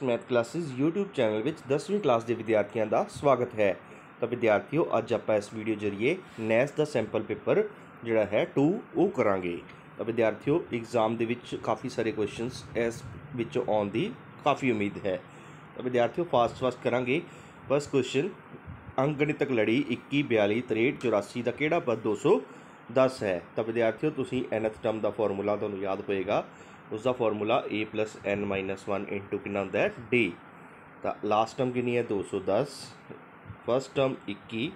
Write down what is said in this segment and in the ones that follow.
Math classes YouTube channel which 10वीं class के विद्यार्थियों का स्वागत है। तो विद्यार्थियों अज आप इस वीडियो जरिए नैस का सैंपल पेपर जोड़ा है 2 वो करांगे। तो विद्यार्थियों एग्जाम के विच काफ़ी सारे क्वेश्चनस इस विचों आने की काफ़ी उम्मीद है। तो विद्यार्थियों फास्ट करांगे। फर्स्ट क्वेश्चन, अंकगणितक लड़ी 21 42 63 84 का किहड़ा पद 210 है। तो विद्यार्थियों तुसीं nth टर्म का फॉर्मूला तुहानूं याद होएगा, उसका फॉर्मूला a+n-1 इंटू कितना होंदा है d। तो लास्ट टर्म कितनी है 210, फर्स्ट टर्म 21,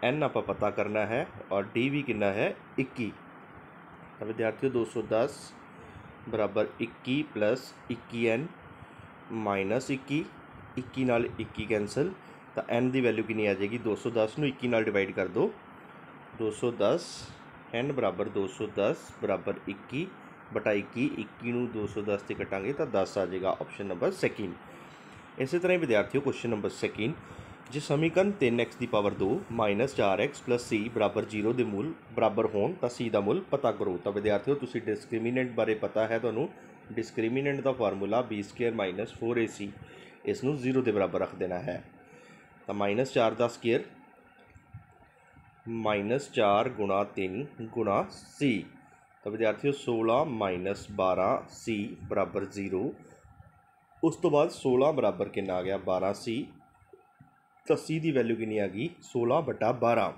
n आपां पता करना है और d भी कितना है 21। तो विद्यार्थियों 210 बराबर 21 प्लस 21n माइनस 21, 21 नाल 21 कैंसल। तो n की वैल्यू कितनी आ जाएगी 210 ਨੂੰ 21 नाल डिवाइड कर दो, 210 n बराबर 210 बराबर 21 बटा 21, 21 ਨੂੰ 210 से कटांगे तो 10 आ जाएगा। Option number second. इस तरह विद्यार्थियों क्वेश्चन नंबर सेकेंड, जे समीकरण 3x की power 2 minus 4x plus c बराबर 0 के मूल बराबर होण तो c का मुल पता करो। तो विद्यार्थियों तुसीं डिस्क्रिमीनेंट बारे पता है, तुहानूं डिस्क्रिमीनेंट का फार्मूला b² माइनस 4ac, इसनूं 0 के बराबर रख देना है। तो माइनस 4 का स्केयर माइनस 4 गुणा 3 गुणा c। तो विद्यार्थियों 16 माइनस 12 c बराबर 0, उस तो बाद 16 बराबर कितना आ गया 12c। तो c की वैल्यू कितनी आ गई 16 बटा 12,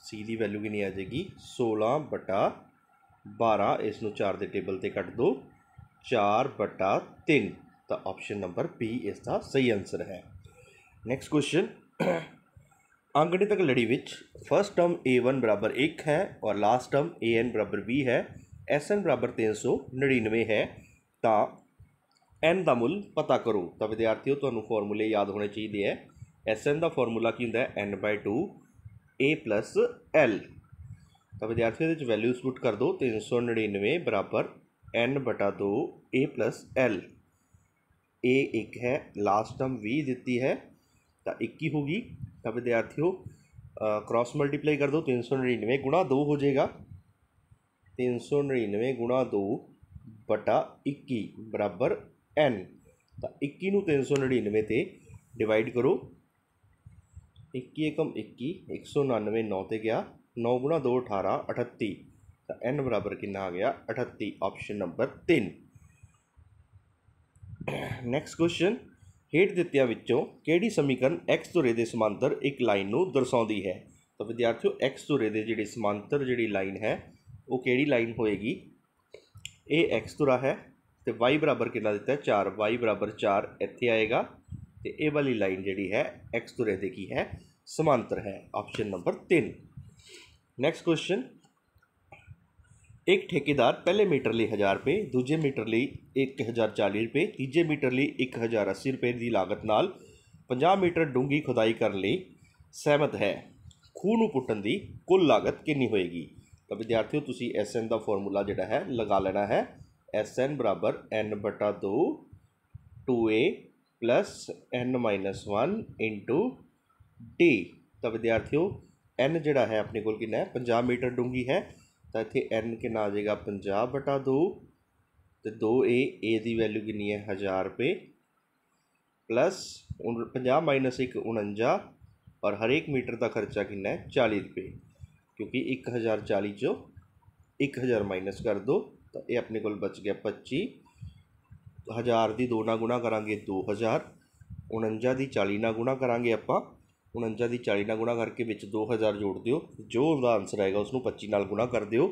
c की वैल्यू कितनी आ जाएगी 16 बटा 12। इसनूं 4 के टेबल से कट दो, 4 बटा 3। तो ऑप्शन नंबर बी इसका सही आंसर है। नैक्सट क्वेश्चन, अंकगणितक लड़ी विच फर्स्ट टर्म a1 बराबर 1 है और लास्ट टर्म an बराबर 20 है, sn बराबर 399 है, तो n का मुल पता करो। तो विद्यार्थियों तुहानूं फॉर्मूले याद होने चाहिए है। sn का फॉर्मूला की होंदा है n/2 a प्लस l। तो विद्यार्थियों ये वैल्यूज पुट कर दो, 399 बराबर n बटा 2 a प्लस l। a 1 है, लास्ट टर्म 20 दी है तो 21 होगी। तो विद्यार्थियों क्रॉस मल्टीप्लाई कर दो, 399 गुणा 2 हो जाएगा, 399 गुणा 2 बटा 21 बराबर n। तो 21 ਨੂੰ 399 से डिवाइड करो, 21 एकम 21, 199 9 से गया, 9 गुणा 2 18, 38। तो n बराबर कितना आ गया 38। Option number 3। नैक्सट क्वेश्चन, हेठ दित्तियां विचों किहड़ी समीकरण x ਧੁਰੇ ਦੇ समांतर एक लाइन ਨੂੰ दर्शाउंदी है। तो विद्यार्थियों x ਧੁਰੇ ਦੇ ਜਿਹੜੀ समांतर ਜਿਹੜੀ लाइन है वो ਕਿਹੜੀ लाइन होएगी, ये x ਧੁਰਾ है तो y बराबर कितना दिता है 4, y बराबर 4 इत्थे आएगा। तो ये वाली लाइन जिहड़ी है x ਧੁਰੇ ਦੇ की है समांतर है। Option number 3। नैक्सट क्वेश्चन, एक ठेकेदार पहले मीटर लिए 1000 रुपये, दूजे मीटर लिए 1040 रुपये, तीजे मीटर लिए 1080 रुपये की लागत नाल 50 मीटर डूंगी खुदाई करने लिए सहमत है। खूह नूं पुट्टण की कुल लागत कितनी होएगी। तो विद्यार्थियों तुसीं SN का फॉर्मूला जिहड़ा है लगा लेना है, SN बराबर n/2 2a plus n-1 into d। तो विद्यार्थियों n जिहड़ा है अपने कोल कितना है 50 मीटर डूंगी है, तो इत्थे n कितना आ जाएगा 50 बटा 2, तो 2a की वैल्यू कितनी है 1000 रुपये, प्लस 50 माइनस 1 49, और हर एक मीटर का खर्चा कितना है 40 रुपये, क्योंकि 1040 चो 1000 माइनस कर दो तो ये अपने को बच गया 25। 1000 की 2 ना गुणा करांगे 2000, 49 की 40 ना गुणा करांगे आपां, 49 की 40 ना गुणा करके विच 2000 जोड़ दिओ, जो उसका आंसर आएगा उसनूं 25 नाल गुणा कर दिओ।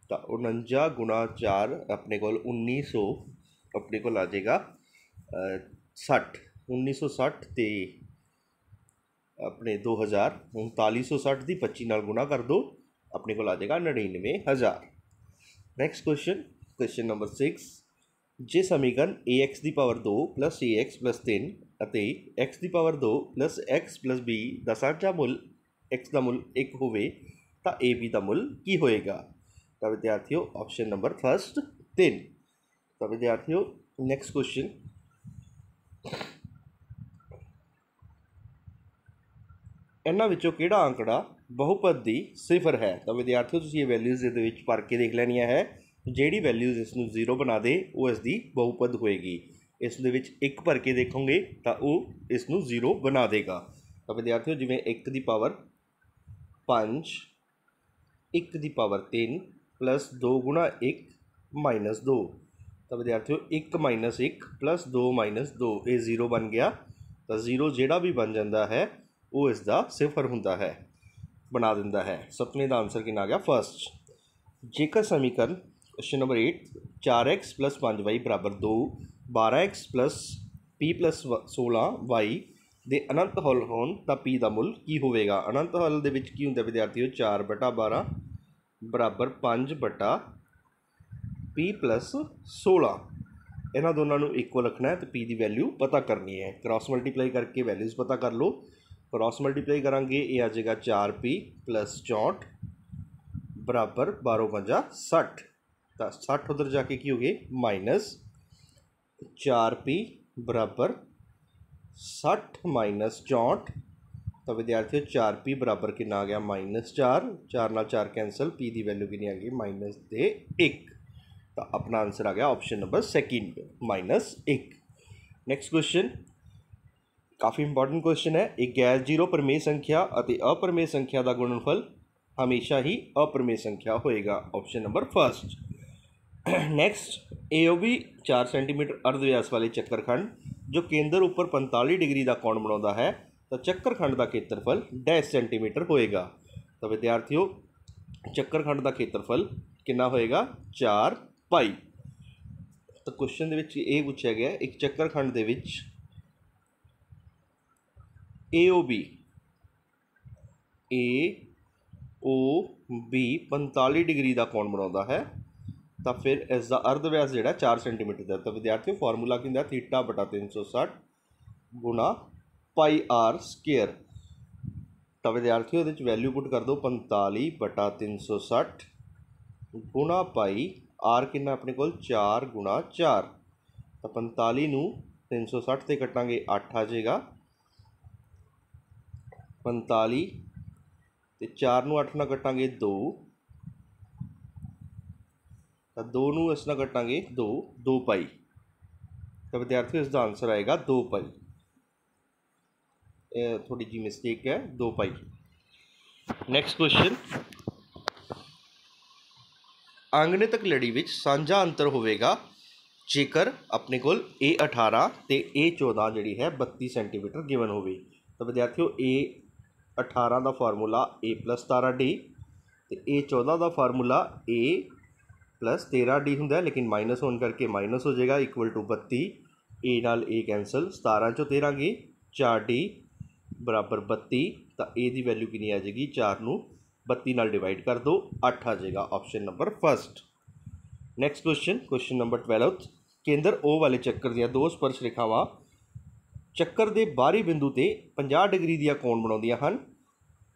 तो 49 गुणा 4 अपने को 1900 अपने को आ जाएगा 60, 1960 ते अपने 2000 3960 की 25 नाल गुणा कर दो, अपने को आ जाएगा 99,000। नैक्सट क्वेश्चन, क्वेश्चन नंबर 6, जे समीकरण ax की पावर 2 प्लस ax प्लस 3 ਅਤੇ x की power 2 plus x plus b का साझा मुल x का मुल 1 होवे तो a b का मुल की होएगा। तो विद्यार्थियों ऑप्शन नंबर फर्स्ट 3। तो विद्यार्थियों नैक्सट क्वेश्चन, इन्हां विचों किहड़ा आंकड़ा बहुपद की सिफर है। तो विद्यार्थियों तुसीं ये वैल्यूज़ इहदे विच भर के देख लैनियां है, जिहड़ी वैल्यूज़ इसनूं 0 बना दे वो इसकी बहुपद होएगी। इस दे विच 1 भर के देखोगे तो वो इसनूं 0 बना देगा। तो विद्यार्थियों जिवें 1 की पावर 5 1 की पावर 3 प्लस 2 गुणा 1 माइनस 2। तो विद्यार्थियों 1 माइनस 1 प्लस 2 माइनस 2 ये 0 बन गया। तो 0 जिहड़ा भी बन जाता है वो इसका सिफर हुंदा है, बना दिंदा है। सतवें का आंसर कितना आ गया फर्स्ट। जेकर समीकरण question number 8 4x plus 5y बराबर 2 12x plus p plus 16y ਦੇ अनंत हल होण ਤਾਂ p ਦਾ ਮੁੱਲ ਕੀ ਹੋਵੇਗਾ। अनंत हल ਦੇ ਵਿੱਚ ਕੀ ਹੁੰਦਾ ਵਿਦਿਆਰਥੀਓ 4/12 बराबर 5/p प्लस 16। इन्होंने दोनों को इक्वल रखना है तो p की वैल्यू पता करनी है। क्रॉस मल्टीप्लाई करके वैल्यूज़ पता कर लो। क्रॉस मल्टीप्लाई करांगे ये आ जाएगा 4p प्लस 64 बराबर 12×5 60। तो 60 उधर जाके की हो गए माइनस 4p बराबर 60 माइनस 64। तो विद्यार्थियों 4p बराबर कितना आ गया -4, 4 नाल 4 कैंसल, p की वैल्यू कितनी आ गई -1। तो अपना आंसर आ गया option number second -1। Next question काफ़ी इंपॉर्टेंट क्वेश्चन है। एक गैर जीरो परमेय संख्या और अपरमेय संख्या का गुणनफल हमेशा ही अपरमेय संख्या होएगा। Option number first. Next AOB 4 centimetre अर्धव्यास वाले चक्करखंड जो केंद्र उपर 45 डिग्री का कोण बनाता है तो चक्करखंड का क्षेत्रफल डैश सेंटीमीटर होएगा। तो विद्यार्थियों चक्करखंड का क्षेत्रफल कितना होएगा 4 पाई। तो क्वेश्चन दे विच ये पूछा गया एक चक्करखंड दे विच AOB 45 डिग्री का कोण बनाता है तो फिर इसका अर्धव्यास जोड़ा 4 सेंटीमीटर का। तो विद्यार्थियों फॉर्मूला कि θ/360 गुणा πr²। तो विद्यार्थियों ये वैल्यू पुट कर दो 45/360 गुणा पाई आर कि अपने को 4 गुणा 4। तो 45 नूं 360 से कटांगे 8 आ जाएगा। 45 तो 4 नूं 8 ना कटांगे 2, तो 2 नूं इस ना कटांगे 2 पाई। तो विद्यार्थियों इसका आंसर आएगा 2 पाई। थोड़ी जी मिस्टेक है 2 पाई। नैक्सट क्वेश्चन अंगणितक लड़ी विच सांझा अंतर होवेगा जेकर अपने को A18 तो A14 जी है 32 सेंटीमीटर गिवन होवे। तो विद्यार्थियों A18 का फार्मूला A + 17D तो A14 का फार्मूला A + 13D होंगे, लेकिन माइनस होने करके माइनस हो जाएगा इक्वल टू 32। A नाल A कैंसल 17 चो 13 गए 4D बराबर 32। तो A की वैल्यू कितनी आ जाएगी 4 नूं 32 नाल डिवाइड कर दो 8 आ जाएगा। Option number first. Next question number 12 केंद्र O वाले चक्कर दी दो स्पर्श रेखावां चक्कर के बाहरी बिंदु ते 50 डिग्री दिया कोण बनाउंदियां हन।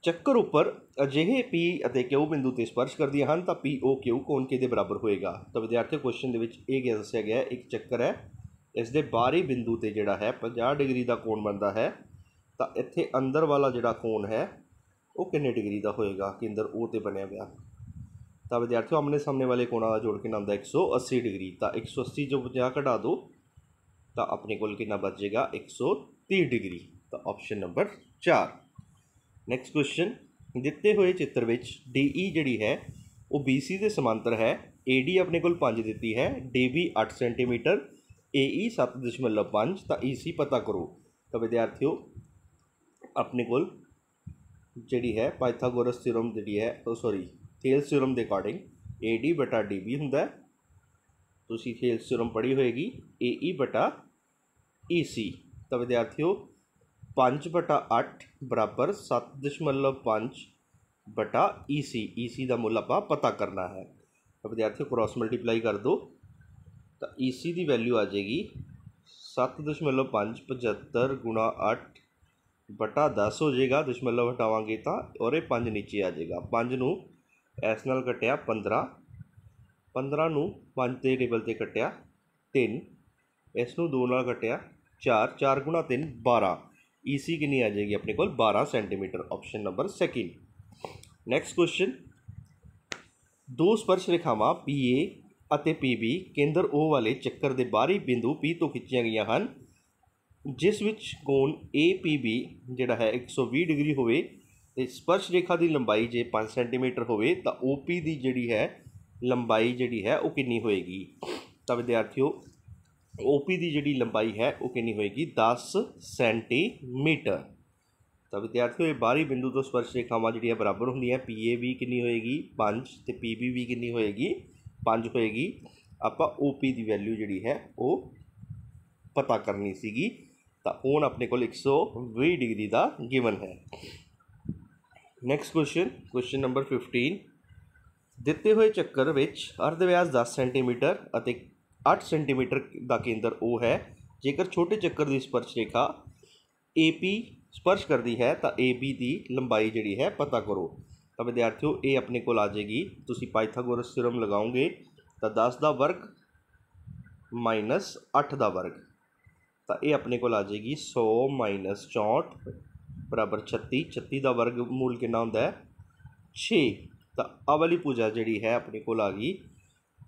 चक्कर उपर अजिहे P और Q बिंदु ते स्पर्श करदियां हन तो POQ कोण किहदे बराबर होएगा। तो विद्यार्थियों क्वेश्चन दे विच ये दस्सिया गया एक चक्कर है, इसके बाहरी बिंदु ते जिहड़ा है 50 डिग्री का कोण बनता है। तो इत्थे अंदर वाला जिहड़ा कोण है वो कितने डिग्री का होएगा, केंद्र O ते बनया गया। तो विद्यार्थियों आमने सामने वाले कोणा का जोड़ कितना आंदा 180 डिग्री। तो 180 जो 50 घटा दो तो अपने को कितना बच जाएगा 130 डिग्री। तो ऑप्शन नंबर 4। नैक्सट क्वेश्चन दिते हुए चित्र में DE जी है वो BC के समांतर है। AD अपने को 5 दी है, DB 8 सेंटीमीटर, AE 7.5। तो EC पता करो। तो विद्यार्थियों अपने को जी है पाइथागोरस थ्योरम जी है थेल्स थ्योरम के अकॉर्डिंग AD/DB होंगे। तुसी थेल्स थ्योरम पढ़ी होएगी AE/EC। तो विद्यार्थियों 5/8 बराबर 7.5/EC का मुल आपां पता करना है। तो विद्यार्थियों क्रॉस मल्टीप्लाई कर दो तो EC की वैल्यू आ जाएगी 7.5 75 गुणा 8/10 हो जाएगा। दशमलव हटावांगे तो और 5 नीचे आ जाएगा। 5 नूं इस नाल कटिया 15, 15 नूं 5 के टेबल से कटिया 3, इस नूं 2 नाल कटिया 4, 4 गुणा 3 12। EC कितनी आ जाएगी अपने को 12 centimetre. Option number second. Next question दो स्पर्श रेखावां PA ਅਤੇ PB ਕੇਂਦਰ O ਵਾਲੇ ਚੱਕਰ ਦੇ ਬਾਹਰੀ ਬਿੰਦੂ P ਤੋਂ ਖਿੱਚੀਆਂ ਗਈਆਂ ਹਨ, ਜਿਸ ਵਿੱਚ ਕੋਣ APB ਜਿਹੜਾ ਹੈ 120 ਡਿਗਰੀ ਹੋਵੇ ਤੇ ਸਪਰਸ਼ ਰੇਖਾ ਦੀ ਲੰਬਾਈ ਜੇ 5 ਸੈਂਟੀਮੀਟਰ ਹੋਵੇ ਤਾਂ OP ਦੀ ਜਿਹੜੀ ਹੈ ਲੰਬਾਈ ਜਿਹੜੀ ਹੈ ਉਹ ਕਿੰਨੀ ਹੋਏਗੀ। ਤਾਂ ਵਿਦਿਆਰਥੀਓ OP ਦੀ ਜਿਹੜੀ ਲੰਬਾਈ ਹੈ ਉਹ ਕਿੰਨੀ ਹੋਏਗੀ 10 ਸੈਂਟੀਮੀਟਰ। ਤਾਂ ਵਿਦਿਆਰਥੀਓ ਇਹ ਬਾਹਰੀ ਬਿੰਦੂ ਤੋਂ ਸਪਰਸ਼ ਰੇਖਾਵਾਂ ਜਿਹੜੀਆਂ ਬਰਾਬਰ ਹੁੰਦੀਆਂ, PAB ਕਿੰਨੀ ਹੋਏਗੀ 5 ਤੇ PB ਵੀ ਕਿੰਨੀ ਹੋਏਗੀ 5 ਹੋਏਗੀ। ਆਪਾਂ OP ਦੀ ਵੈਲਿਊ ਜਿਹੜੀ ਹੈ ਉਹ ਪਤਾ ਕਰਨੀ ਸੀਗੀ, ਤਾਂ ਹੁਣ ਆਪਣੇ ਕੋਲ 120 ਡਿਗਰੀ ਦਾ ਗਿਵਨ ਹੈ। ਨੈਕਸਟ ਕੁਐਸਚਨ ਨੰਬਰ 15, ਦਿੱਤੇ ਹੋਏ ਚੱਕਰ ਵਿੱਚ ਅਰਧ ਵਿਆਸ 10 ਸੈਂਟੀਮੀਟਰ ਅਤੇ 8 ਸੈਂਟੀਮੀਟਰ ਦਾ ਕੇਂਦਰ O ਹੈ। ਜੇਕਰ ਛੋਟੇ ਚੱਕਰ ਦੀ ਸਪਰਸ਼ ਰੇਖਾ AP ਸਪਰਸ਼ ਕਰਦੀ ਹੈ ਤਾਂ AB ਦੀ ਲੰਬਾਈ ਜਿਹੜੀ ਹੈ ਪਤਾ ਕਰੋ। ਤਾਂ ਵਿਦਿਆਰਥੀਓ ਇਹ ਆਪਣੇ ਕੋਲ ਆ ਜਾਏਗੀ, ਤੁਸੀਂ ਪਾਈਥਾਗੋਰਸ ਥਿਊਰਮ ਲਗਾਓਗੇ ਤਾਂ 10 ਦਾ ਵਰਗ ਮਾਈਨਸ 8 ਦਾ ਵਰਗ, ਤਾਂ ਇਹ ਆਪਣੇ ਕੋਲ ਆ ਜਾਏਗੀ 100 ਮਾਈਨਸ 64 ਬਰਾਬਰ 36। 36 ਦਾ ਵਰਗ ਮੂਲ ਕਿੰਨਾ ਹੁੰਦਾ ਹੈ 6। ਤਾਂ ਆਹ ਵਾਲੀ ਭੁਜਾ ਜਿਹੜੀ ਹੈ ਆਪਣੇ ਕੋਲ ਆ ਗਈ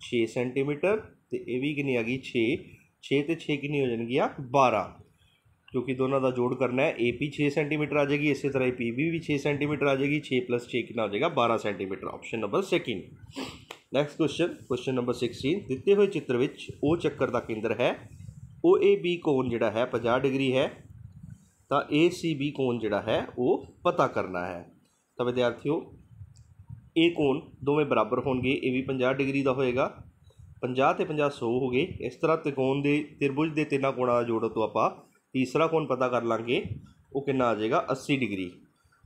6 ਸੈਂਟੀਮੀਟਰ ਤੇ ਇਹ ਵੀ ਕਿੰਨੀ ਆ ਗਈ 6। 6 ਤੇ 6 ਕਿੰਨੀ ਹੋ ਜਾਣਗੀਆਂ 12, ਕਿਉਂਕਿ ਦੋਨਾਂ ਦਾ ਜੋੜ ਕਰਨਾ ਹੈ। AP 6 ਸੈਂਟੀਮੀਟਰ ਆ ਜਾਏਗੀ, ਇਸੇ ਤਰ੍ਹਾਂ PB ਵੀ 6 ਸੈਂਟੀਮੀਟਰ ਆ ਜਾਏਗੀ। 6 + 6 ਕਿੰਨਾ ਹੋ ਜਾਏਗਾ 12 centimetre. Option number second. Next question number 16, ਦਿੱਤੇ ਹੋਏ ਚਿੱਤਰ ਵਿੱਚ O ਚੱਕਰ ਦਾ ਕੇਂਦਰ ਹੈ। OAB ਕੋਣ ਜਿਹੜਾ ਹੈ 50 ਡਿਗਰੀ ਹੈ, ਤਾਂ ACB ਕੋਣ ਜਿਹੜਾ ਹੈ ਉਹ ਪਤਾ ਕਰਨਾ ਹੈ। ਤਾਂ ਵਿਦਿਆਰਥੀਓ ਇਹ ਕੋਣ ਦੋਵੇਂ ਬਰਾਬਰ ਹੋਣਗੇ, ਇਹ ਵੀ 50 ਡਿਗਰੀ ਦਾ ਹੋਏਗਾ, 50 ਤੇ 50 100 ਹੋ ਗਏ। ਇਸ ਤਰ੍ਹਾਂ ਤ੍ਰਿਭੁਜ ਦੇ ਤਿੰਨਾਂ ਕੋਣਾਂ ਦਾ ਜੋੜ ਤੋਂ ਆਪਾਂ ਤੀਸਰਾ ਕੋਣ ਪਤਾ ਕਰ ਲਾਂਗੇ, ਉਹ ਕਿੰਨਾ ਆ ਜਾਏਗਾ 80 ਡਿਗਰੀ।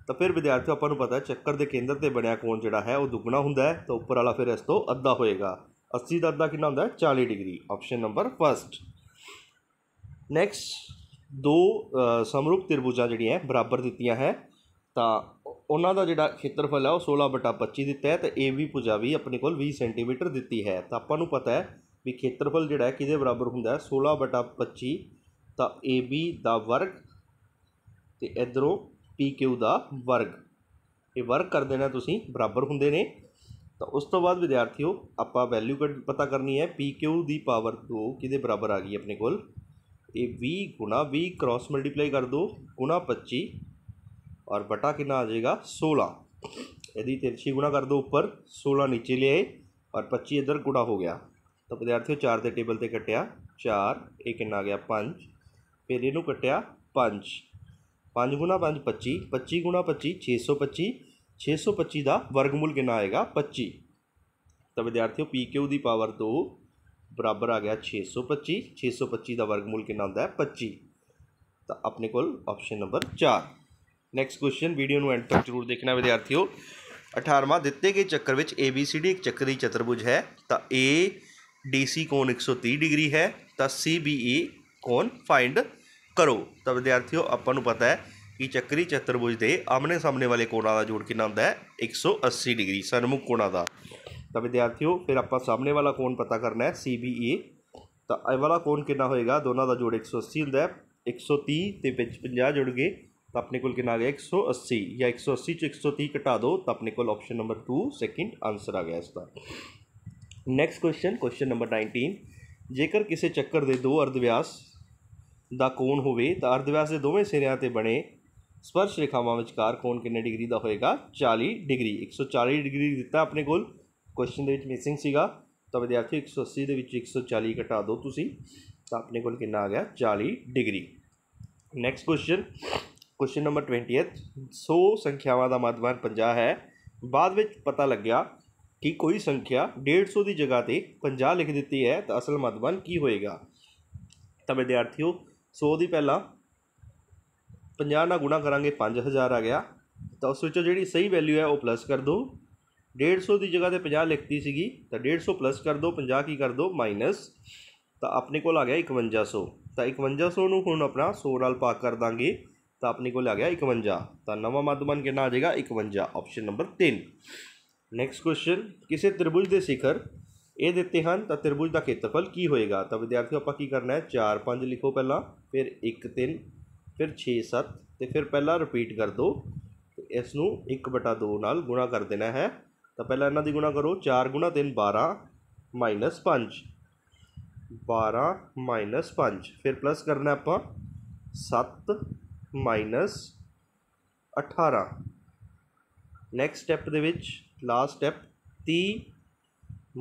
ਤਾਂ ਫਿਰ ਵਿਦਿਆਰਥੀਓ ਆਪਾਂ ਨੂੰ ਪਤਾ ਚੱਕਰ ਦੇ ਕੇਂਦਰ 'ਤੇ ਬਣਿਆ ਕੋਣ ਜਿਹੜਾ ਹੈ ਉਹ ਦੁੱਗਣਾ ਹੁੰਦਾ ਹੈ, ਤਾਂ ਉੱਪਰ ਵਾਲਾ ਫਿਰ ਇਸ ਤੋਂ ਅੱਧਾ ਹੋਏਗਾ। 80 ਦਾ ਅੱਧਾ ਕਿੰਨਾ ਹੁੰਦਾ ਹੈ 40 degree. Option number first. Next ਦੋ ਸਮਰੂਪ ਤ੍ਰਿਭੁਜਾਂ ਜਿਹੜੀਆਂ ਬਰਾਬਰ ਦਿੱਤੀਆਂ ਹੈ, ਤਾਂ ਉਹਨਾਂ ਦਾ ਜਿਹੜਾ ਖੇਤਰਫਲ ਹੈ ਉਹ 16/25 ਦਿੱਤਾ ਹੈ, ਅਤੇ ਇਹ ਵੀ ਭੁਜਾ ਵੀ ਆਪਣੇ ਕੋਲ 20 ਸੈਂਟੀਮੀਟਰ ਦਿੱਤੀ ਹੈ। ਤਾਂ ਆਪਾਂ ਨੂੰ ਪਤਾ ਹੈ ਵੀ ਖੇਤਰਫਲ ਜਿਹੜਾ ਹੈ ਕਿਹਦੇ ਬਰਾਬਰ ਹੁੰਦਾ ਹੈ 16/25, ਤਾਂ AB ਦਾ ਵਰਗ ਅਤੇ ਇੱਧਰੋਂ PQ ਦਾ ਵਰਗ, ਇਹ ਵਰਗ ਕਰ ਦੇਣਾ ਤੁਸੀਂ, ਬਰਾਬਰ ਹੁੰਦੇ ਨੇ। ਤਾਂ ਉਸ ਤੋਂ ਬਾਅਦ ਵਿਦਿਆਰਥੀਓ ਆਪਾਂ ਵੈਲਿਊ ਪਤਾ ਕਰਨੀ ਹੈ। PQ ਦੀ ਪਾਵਰ 2 ਕਿਹਦੇ ਬਰਾਬਰ ਆ ਗਈ ਆਪਣੇ ਕੋਲ, ਇਹ 20 ਗੁਣਾ 20 ਕ੍ਰੋਸ ਮਲਟੀਪਲਾਈ ਕਰ ਦਿਓ ਗੁਣਾ 25 ਔਰ ਬਟਾ ਕਿੰਨਾ ਆ ਜਾਏਗਾ 16। ਇਹਦੀ ਤਿਰਛੀ ਗੁਣਾ ਕਰ ਦਿਓ ਉੱਪਰ, 16 ਨੀਚੇ ਲਿਆਏ ਔਰ 25 ਇੱਧਰ ਗੁਣਾ ਹੋ ਗਿਆ। ਤਾਂ ਵਿਦਿਆਰਥੀਓ 4 ਦੇ ਟੇਬਲ 'ਤੇ ਕੱਟਿਆ 4, ਇਹ ਕਿੰਨਾ ਆ ਗਿਆ 5, ਫਿਰ ਇਹਨੂੰ ਕੱਟਿਆ 5, 5 ਗੁਣਾ 5 25, 25 ਗੁਣਾ 25 625, 625 ਦਾ ਵਰਗਮੂਲ ਕਿੰਨਾ ਆਏਗਾ 25। ਤਾਂ ਵਿਦਿਆਰਥੀਓ PQ ਦੀ ਪਾਵਰ 2 ਬਰਾਬਰ ਆ ਗਿਆ 625, 625 ਦਾ ਵਰਗਮੂਲ ਕਿੰਨਾ ਹੁੰਦਾ ਹੈ 25। ਤਾਂ ਆਪਣੇ ਕੋਲ option number 4। Next question, video ਨੂੰ ਐਂਡ ਤੱਕ ਜ਼ਰੂਰ ਦੇਖਣਾ ਵਿਦਿਆਰਥੀਓ। 18ਵਾਂ, ਦਿੱਤੇ ਗਏ ਚੱਕਰ ਵਿੱਚ ABCD ਇੱਕ ਚੱਕਰੀ ਚਤੁਰਭੁਜ ਹੈ, ਤਾਂ ADC ਕੋਣ 130 ਡਿਗਰੀ ਹੈ, ਤਾਂ CBE ਕੋਣ ਫਾਈਂਡ ਕਰੋ। ਤਾਂ ਵਿਦਿਆਰਥੀਓ ਆਪਾਂ ਨੂੰ ਪਤਾ ਹੈ ਕਿ ਚੱਕਰੀ ਚਤੁਰਭੁਜ ਦੇ ਆਮਣੇ ਸਾਹਮਣੇ ਵਾਲੇ ਕੋਣਾਂ ਦਾ ਜੋੜ ਕਿੰਨਾ ਹੁੰਦਾ ਹੈ 180 ਡਿਗਰੀ, ਸਨਮੁਖ ਕੋਣਾਂ ਦਾ। ਤਾਂ ਵਿਦਿਆਰਥੀਓ ਫਿਰ ਆਪਾਂ ਸਾਹਮਣੇ ਵਾਲਾ ਕੋਣ ਪਤਾ ਕਰਨਾ ਹੈ CBE। ਤਾਂ ਇਹ ਵਾਲਾ ਕੋਣ ਕਿੰਨਾ ਹੋਏਗਾ, ਦੋਨਾਂ ਦਾ ਜੋੜ 180 ਹੁੰਦਾ ਹੈ, 130 ਤੇ ਵਿੱਚ 50 ਜੁੜ ਗਏ ਤਾਂ ਆਪਣੇ ਕੋਲ ਕਿੰਨਾ ਆ ਗਿਆ 180, ਜਾਂ 180 'ਚ 130 ਘਟਾ ਦਿਓ ਤਾਂ ਆਪਣੇ ਕੋਲ ਆਪਸ਼ਨ ਨੰਬਰ 2 ਸੈਕਿੰਡ ਆਨਸਰ ਆ ਗਿਆ ਇਸ ਦਾ। ਨੈਕਸਟ ਕੁਐਸਚਨ ਨੰਬਰ 19, ਜੇਕਰ ਕਿਸੇ ਚੱਕਰ ਦੇ ਦੋ ਅਰਧ ਵਿਆਸ ਦਾ ਕੋਣ ਹੋਵੇ ਤਾਂ ਅਰਧ ਵਿਆਸ ਦੇ ਦੋਵੇਂ ਸਿਰਿਆਂ 'ਤੇ ਬਣੇ ਸਪਰਸ਼ ਰੇਖਾਵਾਂ ਵਿਚਕਾਰ ਕੋਣ ਕਿੰਨੇ ਡਿਗਰੀ ਦਾ ਹੋਏਗਾ 40 ਡਿਗਰੀ। 140 ਡਿਗਰੀ ਦਿੱਤਾ ਆਪਣੇ ਕੋਲ, ਕੁਐਸਚਨ ਦੇ ਵਿੱਚ ਮਿਸਿੰਗ ਸੀਗਾ। ਤਾਂ ਵਿਦਿਆਰਥੀ 180 ਦੇ ਵਿੱਚ 140 ਘਟਾ ਦਿਓ ਤੁਸੀਂ, ਤਾਂ ਆਪਣੇ ਕੋਲ ਕਿੰਨਾ ਆ ਗਿਆ 40 ਡਿਗਰੀ। ਨੈਕਸਟ ਕੁਐਸਚਨ ਨੰਬਰ 20, 100 ਸੰਖਿਆਵਾਂ ਦਾ ਮੱਧਮਾਨ 50 ਹੈ। ਬਾਅਦ ਵਿੱਚ ਪਤਾ ਲੱਗਿਆ ਕਿ ਕੋਈ ਸੰਖਿਆ 150 ਦੀ ਜਗ੍ਹਾ 'ਤੇ 50 ਲਿਖ ਦਿੱਤੀ ਹੈ, ਤਾਂ ਅਸਲ ਮੱਧਮਾਨ ਕੀ ਹੋਏਗਾ। ਤਾਂ ਵਿਦਿਆਰਥੀਓ 100 ਦੀ ਪਹਿਲਾਂ 50 ਨਾਲ ਗੁਣਾ ਕਰਾਂਗੇ 5000 ਆ ਗਿਆ, ਤਾਂ ਉਸ ਵਿੱਚੋਂ ਜਿਹੜੀ ਸਹੀ ਵੈਲਿਊ ਹੈ ਉਹ ਪਲੱਸ ਕਰ ਦਿਓ। 150 ਦੀ ਜਗ੍ਹਾ 'ਤੇ 50 ਲਿਖਤੀ ਸੀਗੀ, ਤਾਂ 150 ਪਲੱਸ ਕਰ ਦਿਓ, 50 ਕੀ ਕਰ ਦਿਓ ਮਾਈਨਸ, ਤਾਂ ਆਪਣੇ ਕੋਲ ਆ ਗਿਆ 5100। ਤਾਂ 5100 ਨੂੰ ਹੁਣ ਆਪਣਾ 100 ਨਾਲ ਭਾਗ ਕਰ ਦਾਂਗੇ ਤਾਂ ਆਪਣੇ ਕੋਲ ਆ ਗਿਆ 51। ਤਾਂ ਨਵਾਂ ਮੱਧਮਾਨ ਕਿੰਨਾ ਆ ਜਾਏਗਾ 51, ਆਪਸ਼ਨ ਨੰਬਰ 3। ਨੈਕਸਟ ਕੁਐਸਚਨ, ਕਿਸੇ ਤ੍ਰਿਭੁਜ ਦੇ ਸਿਖਰ ਇਹ ਦਿੱਤੇ ਹਨ ਤਾਂ ਤ੍ਰਿਭੁਜ ਦਾ ਖੇਤਰਫਲ ਕੀ ਹੋਏਗਾ। ਤਾਂ ਵਿਦਿਆਰਥੀਓ ਆਪਾਂ ਕੀ ਕਰਨਾ ਹੈ 4 5 ਲਿਖੋ ਪਹਿਲਾਂ, ਫਿਰ 1 3, ਫਿਰ 6 7, ਤੇ ਫਿਰ ਪਹਿਲਾਂ ਰਿਪੀਟ ਕਰ ਦਿਓ, ਇਸ ਨੂੰ 1/2 ਨਾਲ ਗੁਣਾ ਕਰ ਦੇਣਾ ਹੈ। ਤਾਂ ਪਹਿਲਾਂ ਇਹਨਾਂ ਦੀ ਗੁਣਾ ਕਰੋ, 4 ਗੁਣਾ 3 12, माइनस 5, 12 माइनस 5, फिर प्लस करना आप 7 माइनस 18। नैक्सट स्टैप दे विच लास्ट स्टैप 30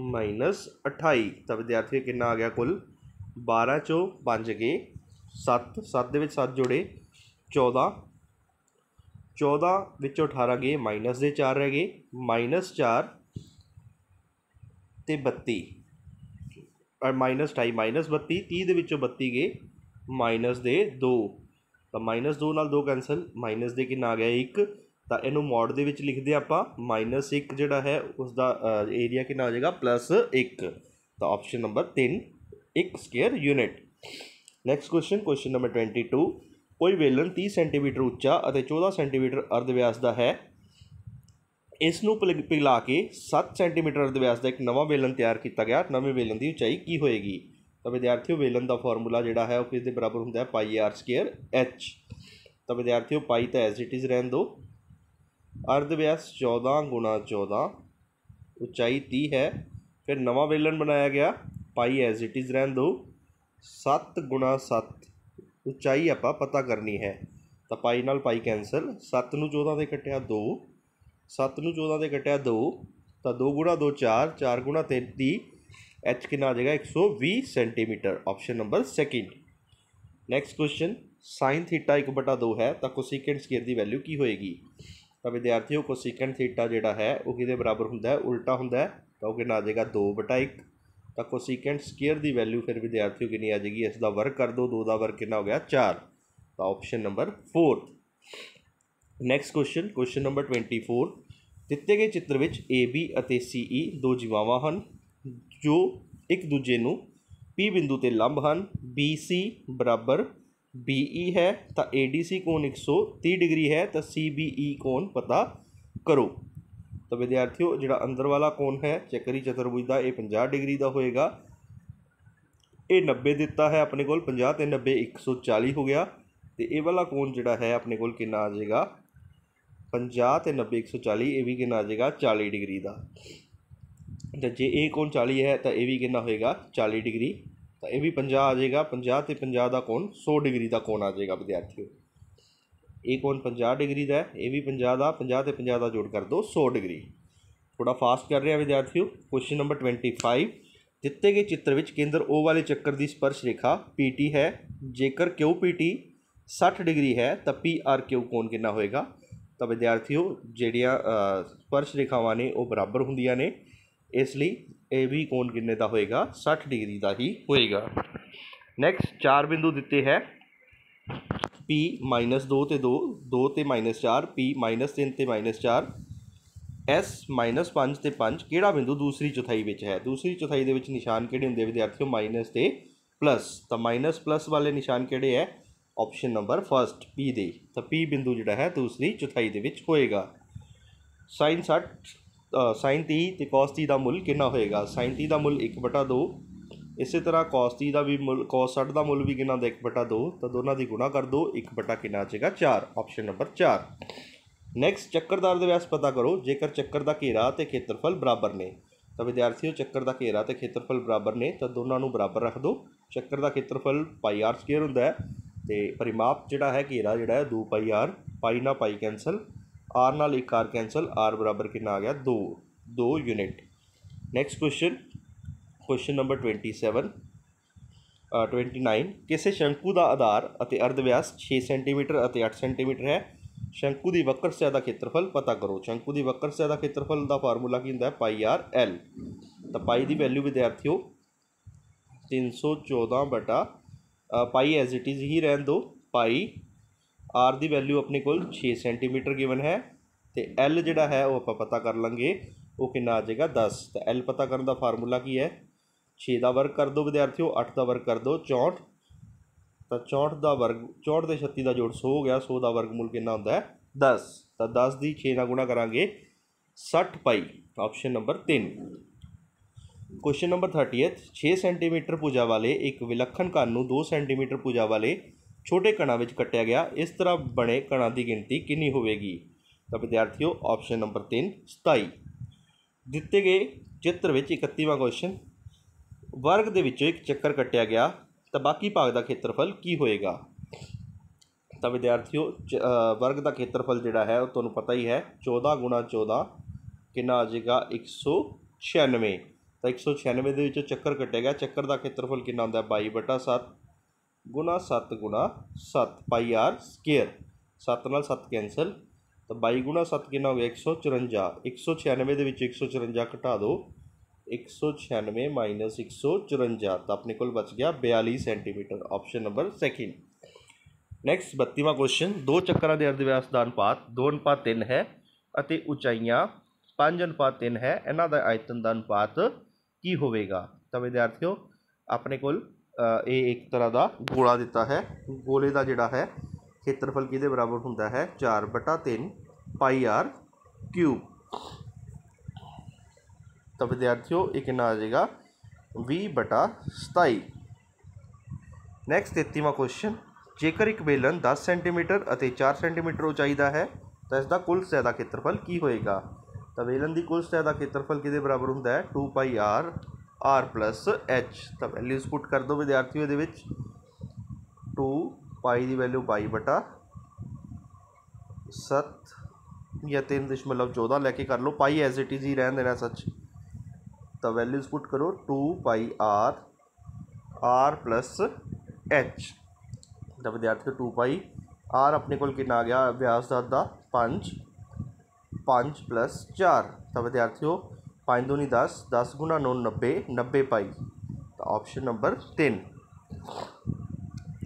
माइनस 28। तो विद्यार्थियों कितना आ गया कुल 12 चो 5 गए 7, 7 दे विच 7 जोड़े 14, 14 विचों 18 गए माइनस दे 4 रह गए, माइनस 4 ते 32, माइनस 28 माइनस 32, 30 दे विचों 32 गए माइनस दे 2, तो माइनस 2 नाल 2 कैंसल, माइनस दे कितना आ गया 1, तो इनू मॉड दे विच लिखते आप माइनस 1 जोड़ा है उसका एरिया कितना हो जाएगा प्लस 1, तो option number 3 1 square unit. Next question, question number 22, कोई वेलन 30 सेंटीमीटर उच्चा और 14 सेंटीमीटर अर्ध व्यास का है, इसनू पिघला के 7 सेंटीमीटर अर्ध व्यास का एक नवा वेलन तैयार किया गया, नवे वेलन की उचाई की होएगी। तो विद्यार्थियों वेलन का फॉर्मूला जोड़ा है वह किसके बराबर होंगे पाई आर स्केयर एच। तो विद्यार्थियों पाई तो एज इट इज़ रहन दो, अर्ध व्यास 14 गुणा 14, उचाई 30 है, फिर नवा वेलन बनाया गया पाई एज इट इज़ रहन दो, 7 गुणा 7, उचाई आप पता करनी है, तो पाई नाल पाई कैंसल, 7 नूं 14 से कटिया 2, 7 नूं 14 से कटिया 2, तो 2 गुणा 2 4, 4 गुणा 33, एच कितना आ जाएगा 120 centimetre, option number second. Next question, sine theta 1/2 है तो कोसीकेंट स्केयर की वैल्यू की होएगी। तो विद्यार्थियों कोसीकेंट थीटा जोड़ा है वो किसके बराबर होंगे उल्टा होंगे, तो वह कितना आ जाएगा 2/1, तो कोसीकेंट स्केयर की वैल्यू फिर विद्यार्थियों कितनी आ जाएगी, इसका वर्ग कर दो, 2 का वर्ग कितना हो गया 4, तो option number 4। Next question, question number 24, दिते गए चित्र में ए बी और सी ई 2 जीवावां हैं जो एक दूजे नूं पी बिंदु ते लंब हैं, बी सी बराबर बी ई है, तो ए डी सी कोण 130 डिग्री है, तो सी बी ई कोण पता करो। तो विद्यार्थियों जो अंदर वाला कोण है चक्करी चतुर्भुज का यह 50 डिग्री का होएगा, ये 90 दिता है अपने को 50 ते 90 140 हो गया, तो ये वाला कोण जोड़ा है अपने को कितना आ जाएगा 50 ते 90 140, ये भी कितना आ जाएगा 40 डिग्री का। तो जे ये कोण 40 है तो यह भी कितना होएगा 40 डिग्री, तो यह भी 50 आ जाएगा, 50 ते 50 का कोण 100 डिग्री का कोण आ जाएगा विद्यार्थियों। ये कोण 50 डिग्री का है, ये भी 50 का, 50 ते 50 का जोड़ कर दो 100 डिग्री। थोड़ा फास्ट कर रहे हैं विद्यार्थियों। क्वेश्चन नंबर 25, दिते गए चित्र में केंद्र ओ वाले चक्कर की स्पर्श रेखा पी टी है, जेकर क्यू पी टी 60 डिग्री है तो पी आर क्यू कोण कितना होएगा। तो विद्यार्थियों ਜਿਹੜੀਆਂ स्पर्श रेखावां ने वो बराबर होंदियां ने, इसलिए ये भी कोण किन्ने का होएगा 60 डिग्री का ही होएगा। नैक्सट 4 बिंदु दिते है पी -2 ते 2, 2 ते -4, पी -3 ते -4, एस -5 ते 5, किहड़ा बिंदु दूसरी चौथाई में है। दूसरी चौथाई के निशान किहड़े होंदे विद्यार्थियों माइनस ते प्लस, तो माइनस प्लस वाले निशान किहड़े है ऑप्शन नंबर फर्स्ट पी दे, तो पी बिंदु जोड़ा है दूसरी चौथाई के होएगा। साइन 60 साइन 30 ते कॉस 30 का मुल कितना होएगा, साइन 30 का मुल 1/2, इस तरह कॉस 30 का भी मुल, कॉस 60 का मुल भी कितना 1/2, तो दोनों की गुणा कर दो, 1 कितना आ जाएगा 4, ऑप्शन नंबर 4। नैक्सट चक्करदार का व्यास पता करो जेकर चक्कर का घेरा तो खेत्रफल बराबर ने। तो विद्यार्थियों चक्कर का घेरा तो खेत्रफल बराबर ने, तो दोनों बराबर रख दो। चक्कर का खेत्रफल पाई आर स्केयर होंदा है, तो परिमाप जोड़ा है घेरा जोड़ा है 2 पाई आर, पाई ना पाई कैंसल, आर नाल 1 आर कैंसल, आर बराबर कितना आ गया 2 unit. Next question, question number 29, किसी शंकु का आधार और अर्ध व्यास 6 सेंटीमीटर और 8 सेंटीमीटर है, शंकु की वक्र सतह का खेत्रफल पता करो। शंकु की वक्र सतह का खेत्रफल का फार्मूला की होंदा है पाई आर एल, तो पाई की वैल्यू विद्यार्थियों 314 पाई एज इट इज़ ही रहन दो, पाई आर की वैल्यू अपने को 6 सेंटीमीटर गिवन है, तो एल जोड़ा है वो आप पता कर लेंगे वो कितना आ जाएगा 10, तो एल पता करने का फार्मूला की है 6 का वर्ग कर दो विद्यार्थियों, 8 का वर्ग कर दो 64, तो 64 का वर्ग 64 ते 36 का जोड़ 100 हो गया, 100 का वर्गमूल कितना होंदा है 10, तो 10 की 6 ना गुणा करांगे 60 pi, option number 3। Question number 30, 6 centimetre भुजा वाले एक विलखण कण नूं 2 सेंटीमीटर भुजा वाले छोटे कणा में कट्टिया गया, इस तरह बने कणा की गिनती कितनी होगी। तो विद्यार्थियों ऑप्शन नंबर 3 27। दिते गए चित्र में 31वां क्वेश्चन, वर्ग ਦੇ ਵਿੱਚੋਂ ਇੱਕ ਚੱਕਰ ਕੱਟਿਆ ਗਿਆ ਤਾਂ ਬਾਕੀ ਭਾਗ ਦਾ ਖੇਤਰਫਲ ਕੀ ਹੋਏਗਾ। ਤਾਂ ਵਿਦਿਆਰਥੀਓ वर्ग का ਖੇਤਰਫਲ ਜਿਹੜਾ ਹੈ ਉਹ ਤੁਹਾਨੂੰ ਪਤਾ ਹੀ ਹੈ 14 ਗੁਣਾ 14 ਕਿੰਨਾ ਆ ਜਾਏਗਾ 196। ਤਾਂ 196 ਦੇ ਵਿੱਚੋਂ ਚੱਕਰ ਕੱਟਿਆ ਗਿਆ, ਚੱਕਰ ਦਾ ਖੇਤਰਫਲ ਕਿੰਨਾ ਹੁੰਦਾ 22/7 ਗੁਣਾ 7 ਗੁਣਾ 7 ਪਾਈ ਆਰ ਸਕੇਅਰ। 7 ਨਾਲ 7 ਕੈਂਸਲ, ਤਾਂ 22 ਗੁਣਾ 7 ਕਿੰਨਾ ਹੋ ਗਿਆ 154। 196 ਦੇ ਵਿੱਚ 154 ਘਟਾ ਦਿਓ, 196 ਮਾਈਨਸ 154 ਤਾਂ ਆਪਣੇ ਕੋਲ ਬਚ ਗਿਆ 42 centimetre. Option number second. Next 32ਵਾਂ ਕੁਐਸਚਨ, ਦੋ ਚੱਕਰਾਂ ਦੇ ਅਰਧ ਵਿਆਸ ਦਾ ਅਨੁਪਾਤ 2:3 ਹੈ ਅਤੇ ਉਚਾਈਆਂ 5:3 ਹੈ, ਇਹਨਾਂ ਦਾ ਆਇਤਨ ਦਾ ਅਨੁਪਾਤ ਕੀ ਹੋਵੇਗਾ। ਤਾਂ ਵਿਦਿਆਰਥੀਓ ਆਪਣੇ ਕੋਲ ਇਹ ਇੱਕ ਤਰ੍ਹਾਂ ਦਾ ਗੋਲਾ ਦਿੱਤਾ ਹੈ, ਗੋਲੇ ਦਾ ਜਿਹੜਾ ਹੈ ਖੇਤਰਫਲ ਕਿਹਦੇ ਬਰਾਬਰ ਹੁੰਦਾ ਹੈ 4/3 ਪਾਈ ਆਰ ਕਿਊਬ। ਤਾਂ ਵਿਦਿਆਰਥੀਓ ਇਹ ਕਿੰਨਾ ਆ ਜਾਏਗਾ 20/27। ਨੈਕਸਟ 33ਵਾਂ ਕੁਐਸਚਨ, ਜੇਕਰ ਇੱਕ ਬੇਲਨ 10 ਸੈਂਟੀਮੀਟਰ ਅਤੇ 4 ਸੈਂਟੀਮੀਟਰ ਉਚਾਈ ਦਾ ਹੈ ਤਾਂ ਇਸ ਦਾ ਕੁੱਲ ਸਤਹ ਦਾ ਖੇਤਰਫਲ ਕੀ ਹੋਏਗਾ। ਤਾਂ ਬੇਲਨ ਦੀ ਕੁੱਲ ਸਤਹ ਦਾ ਖੇਤਰਫਲ ਕਿਹਦੇ ਬਰਾਬਰ ਹੁੰਦਾ ਹੈ 2πr r plus h। ਤਾਂ ਵੈਲਿਊਜ਼ ਪੁੱਟ ਕਰ ਦਿਓ ਵਿਦਿਆਰਥੀਓ ਇਹਦੇ ਵਿੱਚ, 2π ਦੀ ਵੈਲਿਊ 22/7 ਜਾਂ 3.14 ਲੈ ਕੇ ਕਰ ਲਓ, ਪਾਈ ਐਜ਼ ਇਟ ਇਜ਼ ਹੀ ਰਹਿਣ ਦੇਣਾ ਸੱਚ। ਤਾਂ ਵੈਲਿਊਜ਼ ਪੁੱਟ ਕਰੋ 2πr r plus h। ਤਾਂ ਵਿਦਿਆਰਥੀਓ 2πr ਆਪਣੇ ਕੋਲ ਕਿੰਨਾ ਆ ਗਿਆ ਵਿਆਸ ਦਾ ਅੱਧਾ 5 + 4। ਤਾਂ ਵਿਦਿਆਰਥੀਓ 5 दूनी 10, 10 गुना 9 90, 90 पाई। तो option number 3।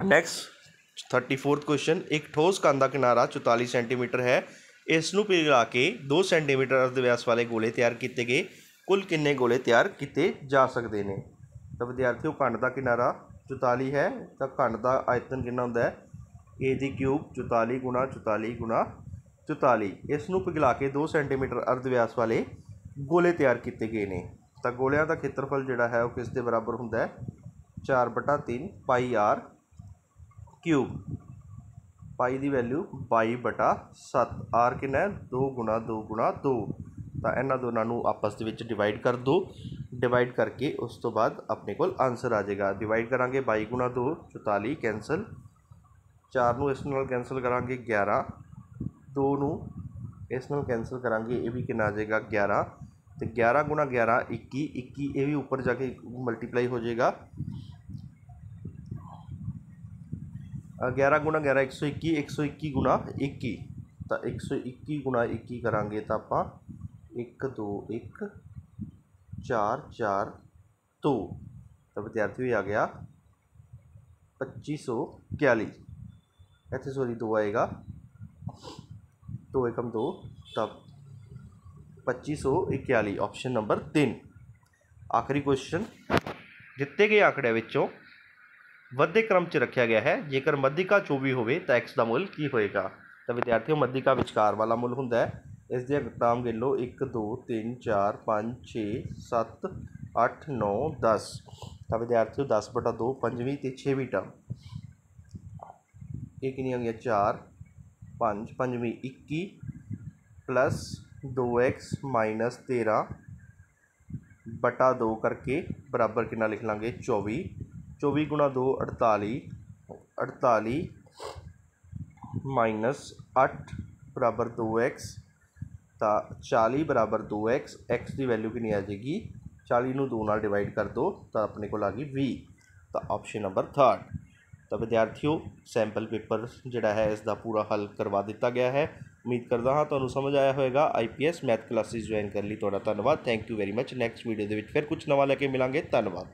Next 34th question, एक ठोस कंध का किनारा 44 सेंटीमीटर है, इसनूं पिघला के 2 सेंटीमीटर अर्ध व्यास वाले गोले तैयार किए गए, कुल किन्ने गोले तैयार किए जा सकते हैं। तो विद्यार्थियों कंध का किनारा 44 है, तो कंध का आयतन कितना होंदा है ए दी क्यूब 44 गुणा 44 गुणा 44। इसनूं पिघला के 2 सेंटीमीटर अर्ध व्यास वाले गोले तैयार किए गए हैं। तो गोलियां का खेत्रफल जोड़ा है वो किस दे बराबर होंदा है 4/3 पाई आर क्यूब। पाई की वैल्यू 22/7, आर कितना है 2 गुणा 2 गुणा 2। तो इन्होंने दोनों आपस के डिवाइड कर दो, डिवाइड करके उस तो बाद अपने को आंसर आ जाएगा। डिवाइड करांगे 22 गुणा 2 44 कैंसल, 4 नूं इस नाल कैंसल करांगे 11, 2 नूं इस नाल कैंसल करांगे ये भी कितना आ जाएगा 11। तो 11 गुणा 11 21, 21 ये भी ऊपर जाके मल्टीप्लाई हो जाएगा, 11 गुणा 11 121, 121 गुणा 21। तो 121 गुणा 21 करांगे तो आप 1 2 1 4 4 2। तो विद्यार्थियों आ गया 2541। इतने सॉरी 2 आएगा, 2 एकम 2, तब 2541। Option number 3। आखिरी क्वेश्चन, दिते गए आंकड़े विचों वधे क्रम च रखा गया है, जेकर मध्यिका 24 होवे तो एक्स का मुल की होएगा। तो विद्यार्थियों मध्यिका विचकार वाला मुल हुंदा है, इस दी घटाम गिन लो 1 2 3 4 5 6 7 8 9 10। तो विद्यार्थियों 10/2 पंजवीं ते 6वीं टर्म ये कितनी आ गया 4 5 पंजवीं 21 प्लस 2x माइनस 13/2 करके बराबर कितना लिख लांगे 24। 24 गुणा 2 48, 48 माइनस 8 बराबर 2x। तो 40 बराबर 2x, x की वैल्यू कितनी आ जाएगी 40 नूं 2 नाल डिवाइड कर दो तो अपने को आ गई 20। तो ऑप्शन नंबर 3। तो विद्यार्थियों सैंपल पेपर जोड़ा है इसका पूरा हल करवा दिता गया है। उम्मीद करता हाँ तुहानूं समझ आया होगा। IPS मैथ क्लासेस ज्वाइन कर ली, तुहाडा धन्नवाद। Thank you very much. Next video के फिर कुछ नवा लैके मिलांगे। धन्नवाद।